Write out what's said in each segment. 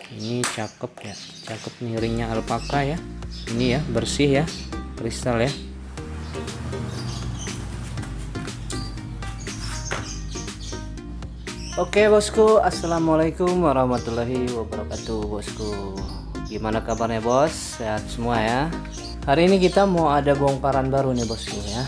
Ini cakep ya, cakep nih ringnya alpaka ya. Ini ya bersih ya, kristal ya. Oke bosku, assalamualaikum warahmatullahi wabarakatuh bosku. Gimana kabarnya bos? Sehat semua ya. Hari ini kita mau ada bongkaran baru nih bosku ya.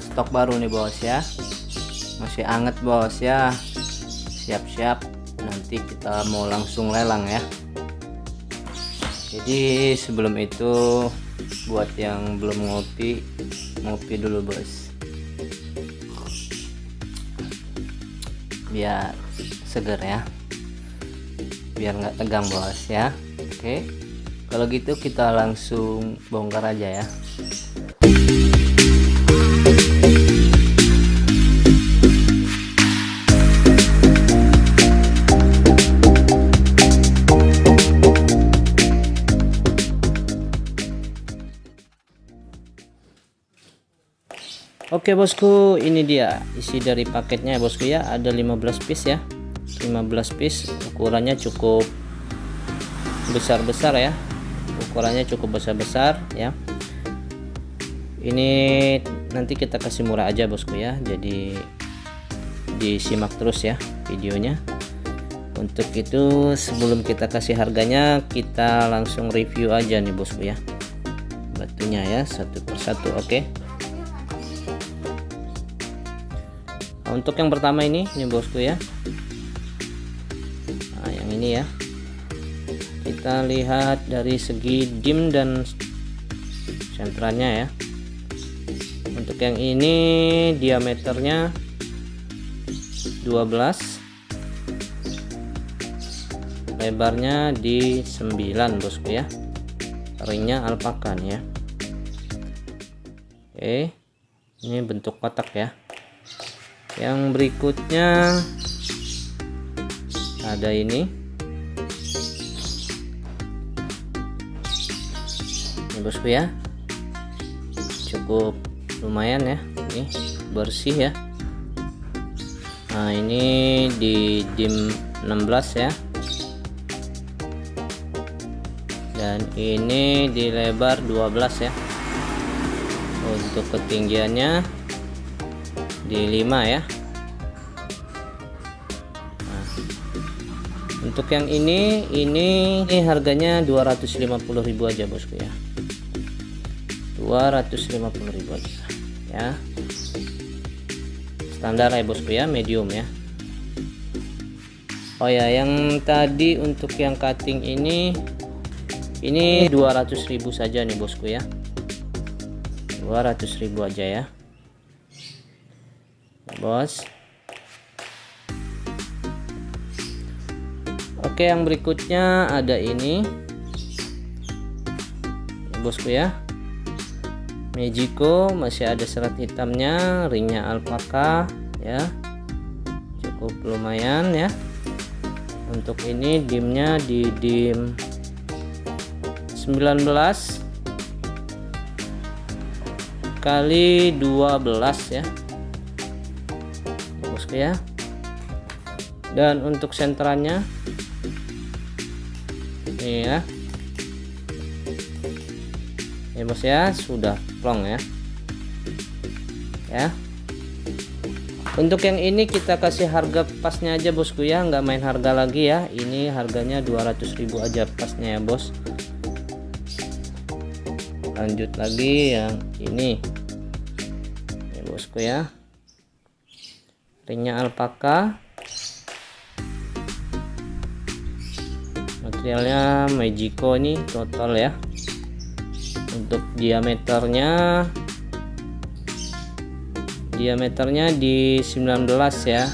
Stok baru nih bos ya. Masih anget bos ya. Siap-siap, nanti kita mau langsung lelang ya. Jadi sebelum itu buat yang belum ngopi, ngopi dulu bos, biar seger ya, biar nggak tegang bos ya. Oke, kalau gitu kita langsung bongkar aja ya. Oke bosku, ini dia isi dari paketnya ya bosku ya. Ada 15 piece ya, 15 piece. Ukurannya cukup besar-besar ya, ukurannya cukup besar-besar ya. Ini nanti kita kasih murah aja bosku ya, jadi disimak terus ya videonya. Untuk itu sebelum kita kasih harganya, kita langsung review aja nih bosku ya, batunya ya satu persatu. Oke. Untuk yang pertama ini bosku ya, nah yang ini ya, kita lihat dari segi dim dan sentranya ya. Untuk yang ini diameternya 12, lebarnya di 9 bosku ya, ringnya alpaka nih ya. Oke, ini bentuk kotak ya. Yang berikutnya ada ini bosku ya, cukup lumayan ya, ini bersih ya. Nah ini di dim 16 ya, dan ini di lebar 12 ya. Untuk ketinggiannya di 5 ya. Nah, untuk yang ini harganya 250.000 aja bosku ya, 250.000 aja ya. Standar ya bosku ya, medium ya. Oh ya, yang tadi untuk yang cutting ini 200.000 saja nih bosku ya, 200.000 aja ya bos. Oke, yang berikutnya ada ini bosku ya, Magico, masih ada serat hitamnya, ringnya alpaka ya, cukup lumayan ya. Untuk ini dimnya di dim 19 kali 12 ya bosku ya. Dan untuk senterannya ini ya, ini bos ya, sudah plong ya. Untuk yang ini kita kasih harga pasnya aja bosku ya, nggak main harga lagi ya. Ini harganya 200.000 aja pasnya ya bos. Lanjut lagi yang ini bosku ya, ringnya alpaka, materialnya Magico ini total ya. Untuk diameternya di 19 ya,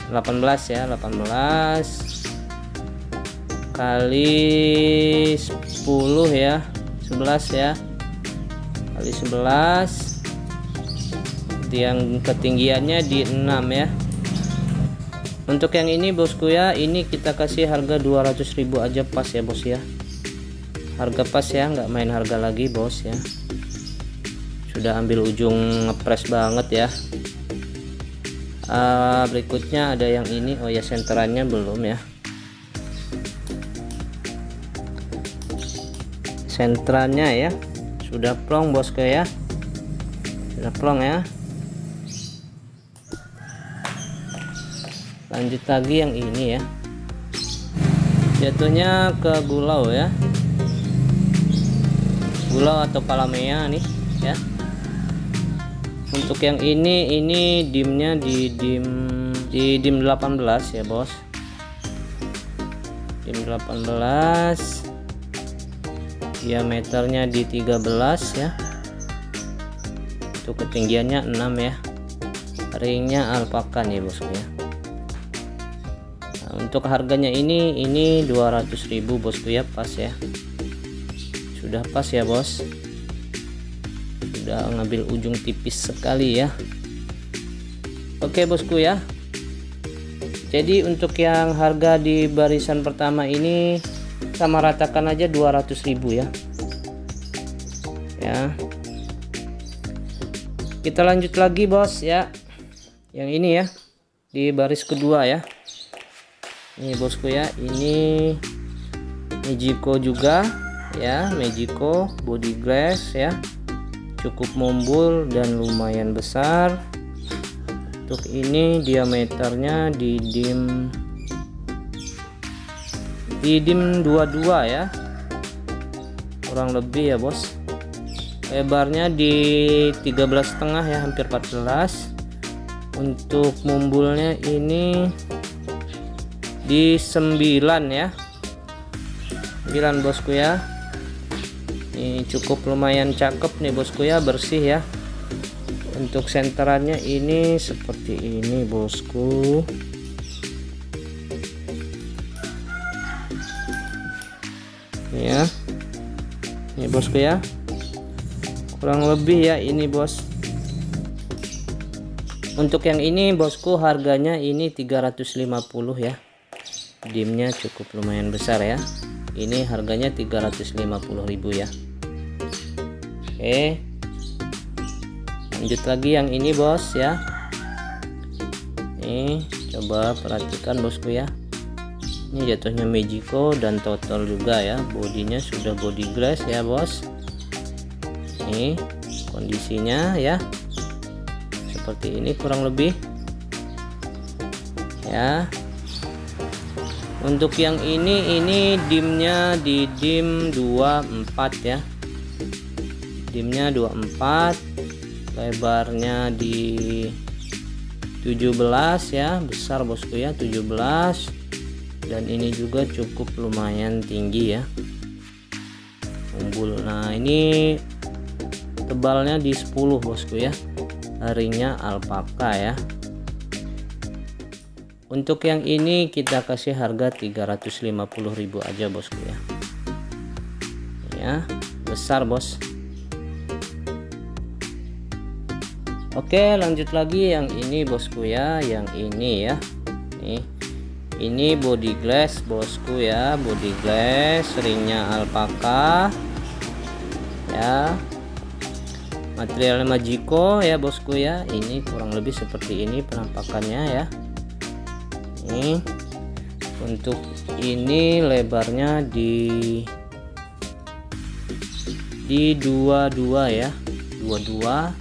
18 ya, 18 kali 10 ya, 11 ya, kali 11. Yang ketinggiannya di 6 ya. Untuk yang ini bosku ya, ini kita kasih harga 200.000 aja pas ya bos ya, harga pas ya, nggak main harga lagi bos ya. Sudah ambil ujung ngepres banget ya. Berikutnya ada yang ini, oh ya senterannya belum ya, sentrannya ya sudah plong bosku ya, sudah plong ya. Lanjut lagi yang ini ya, jatuhnya ke gulau ya, gulau atau palamea nih ya. Untuk yang ini dimnya di dim 18 ya bos, dim 18, diameternya di 13 ya, untuk ketinggiannya 6 ya, ringnya alpaka nih bosku ya. Nah, untuk harganya ini 200.000 bosku ya, pas ya, sudah pas ya bos, sudah ngambil ujung tipis sekali ya. Oke bosku ya, jadi untuk yang harga di barisan pertama ini sama ratakan aja 200.000 ya. Ya, kita lanjut lagi bos ya, yang ini ya di baris kedua ya. Ini bosku ya, ini Magico juga ya, Magico body glass ya, cukup mombul dan lumayan besar. Untuk ini diameternya di dim 22 ya, kurang lebih ya bos. Lebarnya di 13,5 ya, hampir 14. Untuk mombulnya ini di 9 ya, 9 bosku ya. Ini cukup lumayan cakep nih bosku ya, bersih ya. Untuk senterannya ini seperti ini bosku. Ya, ini bosku ya, kurang lebih ya ini bos. Untuk yang ini bosku harganya ini 350 ya, dimnya cukup lumayan besar ya. Ini harganya 350.000 ya. Oke, lanjut lagi yang ini bos ya. Nih coba perhatikan bosku ya, ini jatuhnya Magico dan total juga ya, bodinya sudah body glass ya bos. Ini kondisinya ya seperti ini kurang lebih ya. Untuk yang ini dimnya di dim 24 ya, dimnya 24, lebarnya di 17 ya, besar bosku ya, 17. Dan ini juga cukup lumayan tinggi ya, umbul. Nah ini tebalnya di 10 bosku ya, ringnya alpaka ya. Untuk yang ini kita kasih harga 350.000 aja bosku ya. Ya, besar bos. Oke, lanjut lagi yang ini bosku ya, yang ini ya. Ini body glass bosku ya, body glass, ringnya alpaka ya. Materialnya Magico ya bosku ya. Ini kurang lebih seperti ini penampakannya ya. Ini untuk ini lebarnya di 22 ya, 22.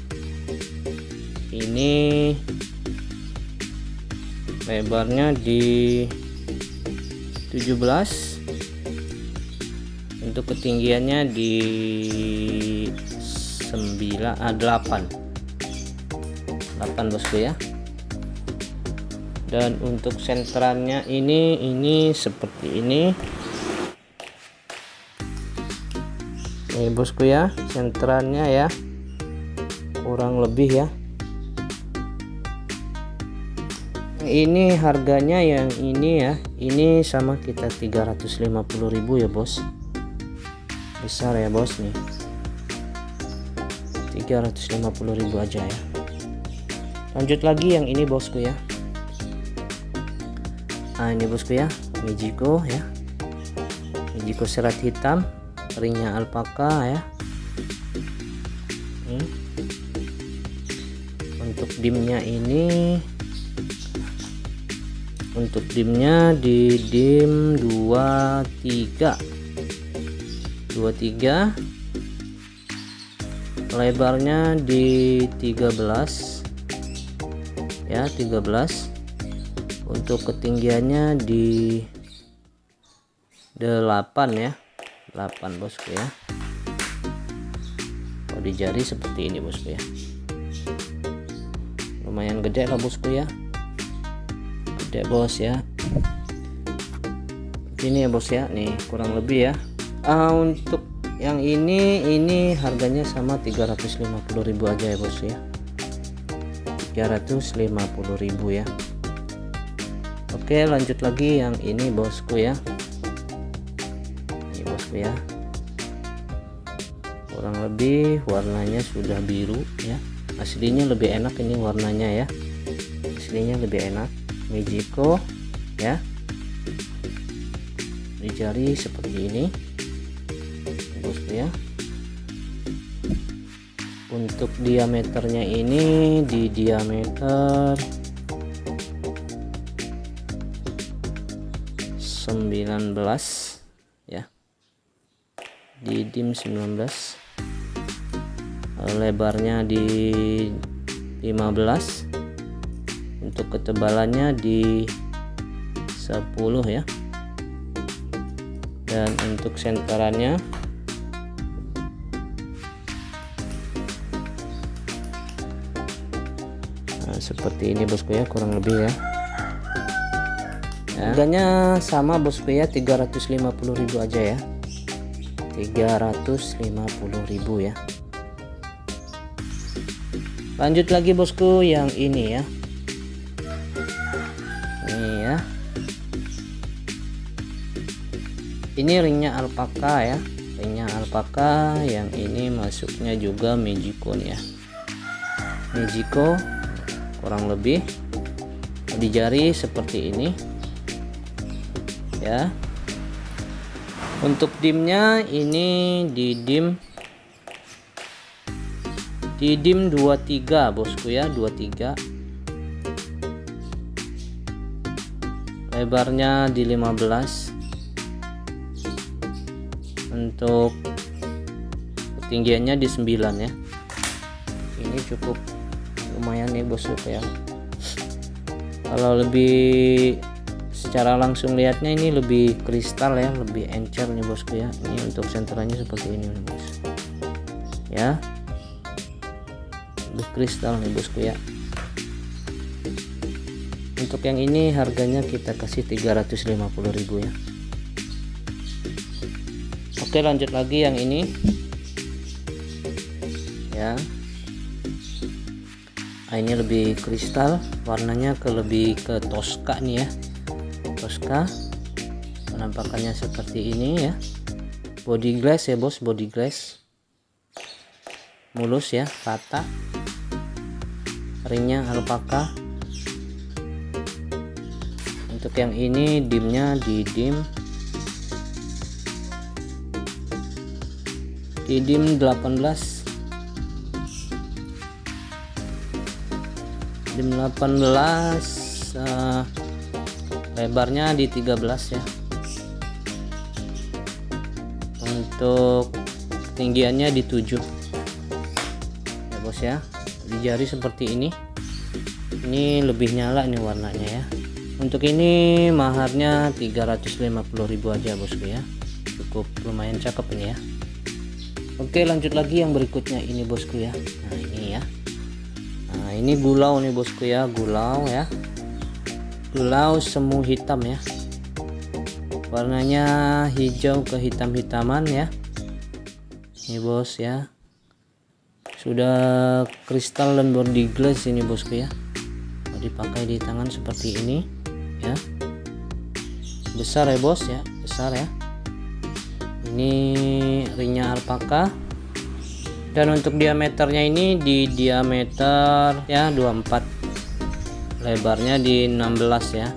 Ini lebarnya di 17. Untuk ketinggiannya di 8 bosku ya. Dan untuk senterannya ini seperti ini. Ini bosku ya, senterannya ya, kurang lebih ya. Ini harganya yang ini ya, ini sama kita 350.000 ya bos. Besar ya bos nih, 350.000 aja ya. Lanjut lagi yang ini bosku ya. Nah ini bosku ya, Magico ya, Magico serat hitam, ringnya alpaka ya. Untuk dimnya ini, untuk dimnya di dim 23 23, lebarnya di 13 ya, 13. Untuk ketinggiannya di 8 ya, 8 bosku ya. Kalau di jari seperti ini bosku ya, lumayan gede lah bosku ya, gede bos ya. Ini ya bos ya, nih kurang lebih ya. Untuk yang ini harganya sama 350.000 aja ya bos ya, 350.000 ya. Oke, lanjut lagi yang ini bosku ya, ini bosku ya, kurang lebih warnanya sudah biru ya. Aslinya lebih enak ini warnanya ya, aslinya lebih enak. Magico ya, di jari seperti ini bosku ya. Untuk diameternya ini di diameter 19 ya, di dim 19, lebarnya di 15, untuk ketebalannya di 10 ya, dan untuk senterannya seperti ini bosku ya, kurang lebih ya. Harganya sama bosku ya, 350.000 aja ya, 350.000 ya. Lanjut lagi bosku yang ini ya, ini ya, ini ringnya alpaka ya, ringnya alpaka. Yang ini masuknya juga Magico nih ya, Magico kurang lebih di jari seperti ini ya. Untuk dimnya ini di dim 23 bosku ya, 23, lebarnya di 15, untuk ketinggiannya di 9 ya. Ini cukup lumayan nih bosku ya. Kalau lebih secara langsung lihatnya ini lebih kristal ya, lebih encer nih bosku ya. Ini untuk senterannya seperti ini nih bos ya, lebih kristal nih bosku ya. Untuk yang ini harganya kita kasih 350.000 ya. Oke, lanjut lagi yang ini ya. Ini lebih kristal, warnanya lebih ke Tosca nih ya, Tosca. Penampakannya seperti ini ya, body glass ya bos, body glass mulus ya, rata. Ringnya alpaka. Untuk yang ini dimnya di dim 18, dim 18, lebarnya di 13 ya. Untuk ketinggiannya di 7 ya bos ya. Di jari seperti ini lebih nyala ini warnanya ya. Untuk ini maharnya 350.000 aja bosku ya, cukup lumayan cakep ini ya. Oke, lanjut lagi yang berikutnya ini bosku ya. Nah ini ya, nah ini gulau nih bosku ya, gulau ya, gulau semu hitam ya, warnanya hijau ke hitam-hitaman ya. Ini bos ya, sudah kristal dan body glass ini bosku ya. Mau dipakai di tangan seperti ini ya, besar ya bos ya, besar ya. Ini ringnya alpaka, dan untuk diameternya ini di diameter ya 24, lebarnya di 16 ya.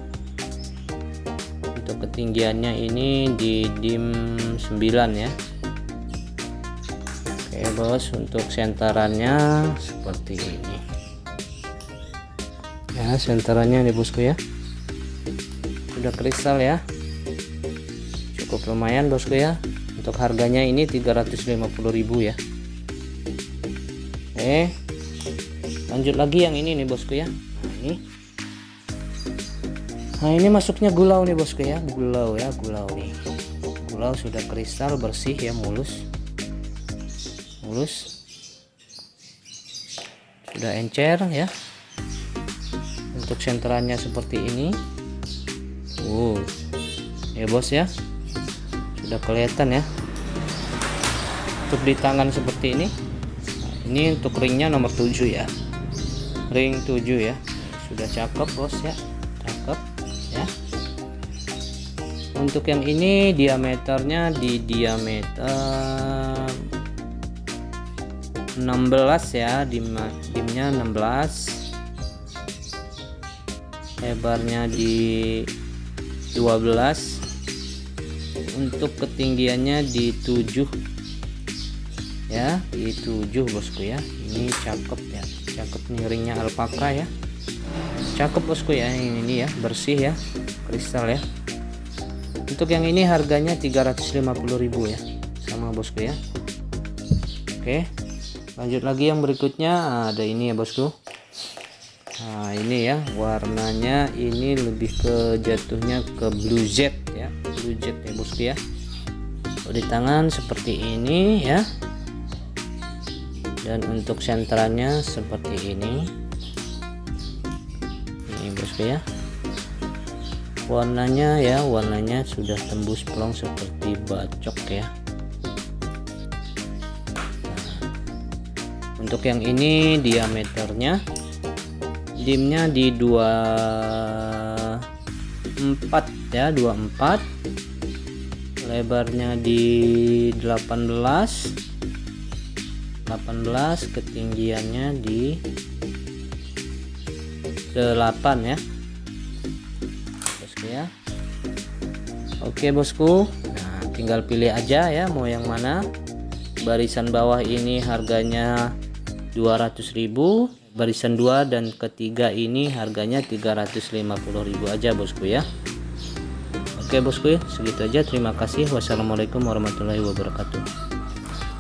Untuk ketinggiannya ini di dim 9 ya. Oke bos, untuk senterannya seperti ini ya, senterannya nih bosku ya, sudah kristal ya, cukup lumayan bosku ya. Untuk harganya ini 350.000 ya. Lanjut lagi yang ini nih bosku ya. Nah ini masuknya gulau nih bosku ya, gulau nih. Gulau sudah kristal bersih ya, mulus, sudah encer ya. Untuk senterannya seperti ini. Ya bos ya, sudah kelihatan ya. Untuk di tangan seperti ini. Ini untuk ringnya nomor 7 ya, ring 7 ya. Sudah cakep bos ya, cakep ya. Untuk yang ini diameternya di diameter 16 ya, dimnya 16, lebarnya di 12, untuk ketinggiannya di 7 ya, di 7 bosku ya. Ini cakep ya, cakep nih, ringnya alpaka ya, cakep bosku ya. Ini ya, bersih ya, kristal ya. Untuk yang ini harganya 350.000 ya, sama bosku ya. Oke, lanjut lagi yang berikutnya. Ada ini ya bosku. Nah ini ya, warnanya ini lebih ke jatuhnya ke blue jet ya, blue jet ya bosku ya. Di tangan seperti ini ya, dan untuk senterannya seperti ini bosku ya. Warnanya ya, warnanya sudah tembus plong seperti bacok ya. Untuk yang ini diameternya, dimnya di 24 ya, 24, lebarnya di 18, ketinggiannya di 8 ya bosku ya. Oke bosku, nah tinggal pilih aja ya mau yang mana. Barisan bawah ini harganya 200.000, barisan 2 dan ketiga ini harganya 350.000 aja bosku ya. Oke bosku ya, segitu aja. Terima kasih. Wassalamualaikum warahmatullahi wabarakatuh.